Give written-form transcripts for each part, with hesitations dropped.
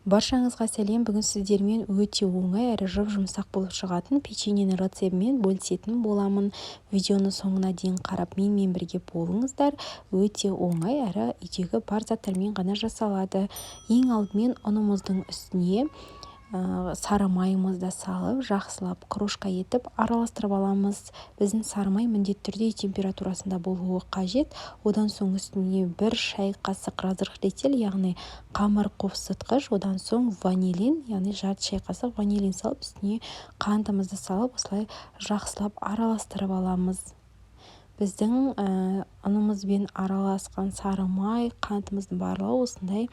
Баршаңызға сәлем. Бүгін сіздермен өте оңай әрі жұп-жұмсақ болып шығатын печеньенің рецебімен бөлісетін боламын. Видеоны соңына дейін қарап менімен бірге болыңыздар. Өте оңай әрі үйдегі бар заттармен ғана жасалады. Ең алдымен ұнымыздың үстіне сары майымызды салып, жақсылап крошка етіп араластырып аламыз. Біздің сары май міндетті түрде температурасында болуы қажет. Одан соң үстіне 1 шай қасық разрыхлитель, яғни қамыр қопсытқыш, одан соң ванилин, яғни жарты шай қасық ванилин салып, үстіне қантымызды салып, осылай жақсылап араластырып аламыз. Біздің ұнымызбен араласқан сары май, қантымыздың барлығы осындай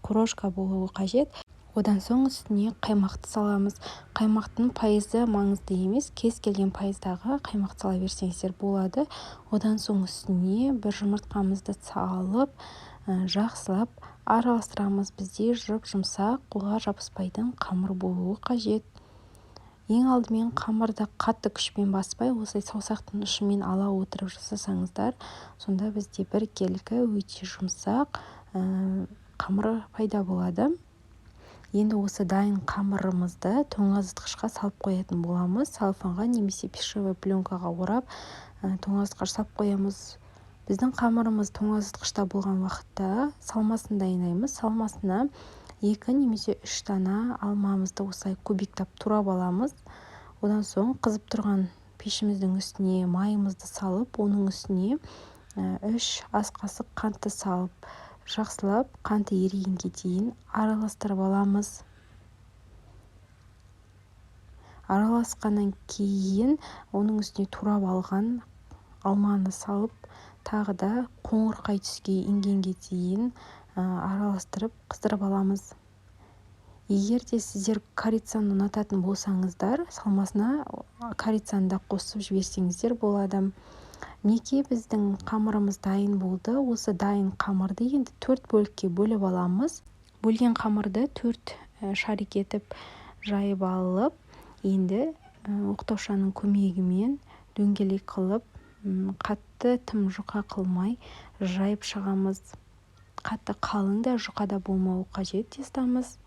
крошка болуы қажет. Одан соң үстіне қаймақты саламыз. Қаймақтың пайызы маңызды емес, кез келген пайыздағы қаймақ сала берсеңіздер болады. Одан соң үстіне бір жұмыртқамызды салып, жақсылап араластырамыз. Бізде жұп-жұмсақ, қолға жабыспайтын қамыр болуы қажет. Ең алдымен қамырды қатты күшпен баспай, осылай саусақтың ұшымен ала отырып жасасаңыздар, сонда бізде біркелкі өте жұмсақ қамыр пайда болады. Енді осы дайын қамырымызды тоңазытқышқа салып қоятын боламыз. Салфанға немесе пищевой пленкаға орап, тоңазытқышқа салып қоямыз. Біздің қамырымыз тоңазытқышта болған уақытта салмасын дайындаймыз. Салмасына 2 немесе 3 дана алмамызды осылай кубиктап турап аламыз. Одан соң қызып тұрған пешіміздің үстіне майымызды салып, оның үстіне 3 ас қасық қантты салып, жақсылап қанты ерігенге дейін араластырып аламыз. Араласқаннан кейін оның үстіне турап алған алманы салып, тағы да қоңырқай түске енгенге дейін араластырып қыздырып аламыз. Егер де сіздер корицаны ұнататын болсаңыздар, салмасына корицаны да қосып жіберсеңіздер болады. Неке біздің қамырымыз дайын болды. Осы дайын қамырды енді 4 бөлікке бөліп аламыз. Бөлген қамырды 4 шарик етіп жайып алып, енді оқтаушаның көмегімен дөңгелек қылып, қатты тым жұқа қылмай жайып шығамыз. Қатты қалың да жұқа да болмауы қажет тестамыз.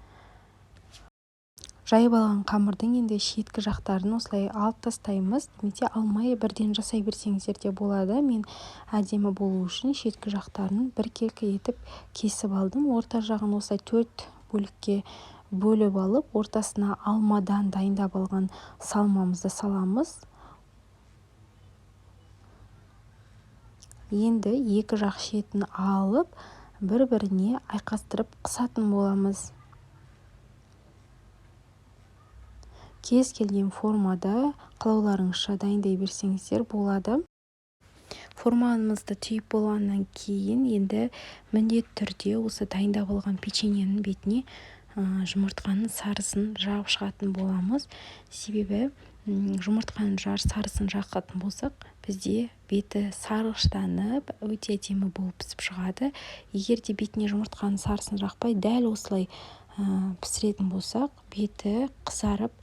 Жайып алған қамырдың енді шеткі жақтарын осылай алып тастаймыз. Немесе алмай бірден жасай берсеңіздер де болады. Мен әдемі болу үшін шеткі жақтарын біркелкі етіп кесіп алдым. Орта жағын осылай 4 бөлікке бөліп алып, ортасына алмадан дайындап алған салмамызды саламыз. Енді екі жақ шетін алып, бір-біріне айқастырып қысатын боламыз. Кез келген формада қалауларыңызша дайындай берсеңіздер болады. Формамызды түйіп болғаннан кейін енді міндетті түрде осы дайындап алған печеньенің бетіне жұмыртқаның сарысын жағып шығатын боламыз. Себебі жұмыртқаның сарысын жақатын болсақ, бізде беті сарғыштанып, өте әдемі болып пісіп шығады. Егер де бетіне жұмыртқаның сарысын жақпай, дәл осылай пісіретін болсақ, беті қызарып,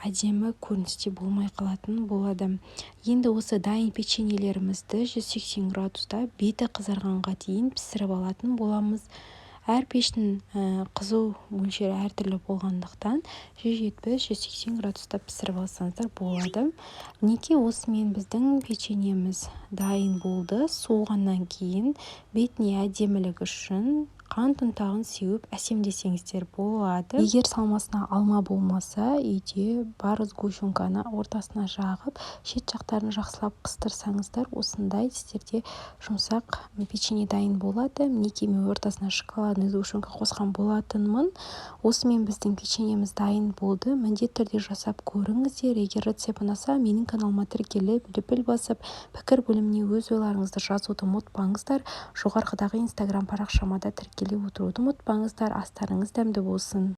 әдемі көріністе болмай қалатын болады. Енді осы дайын печеньелерімізді 180 градуста беті қызарғанға дейін пісіріп алатын боламыз. Әр пештің қызу мөлшері әртүрлі болғандықтан 170-180 градуста пісіріп алсаңыздар болады. Неке осымен біздің печеньеміз дайын болды. Суығаннан кейін бетіне әдемілік үшін қант ұнтағын сеуіп әсемдесеңіздер болады. Егер салмасына алма болмаса, үйде бар сгущенканы ортасына жағып, шет жақтарын жақсылап қыстырсаңыздар, осындай сіздерде жұмсақ печенье дайын болады. Некеме ортасына шоколадный сгущенка қосқан болатынмын. Осымен біздің печеньеміз дайын болды. Міндетті түрде жасап көріңіздер. Егер рецепт ұнаса, менің каналыма тіркеліп, лүпіл басып, пікір бөліміне өз ойларыңызды жазуды ұмытпаңыздар. Жоғарыдағы Instagram парақшама да тіркеліп отыруды ұмытпаңыздар. Астарыңыз дәмді болсын.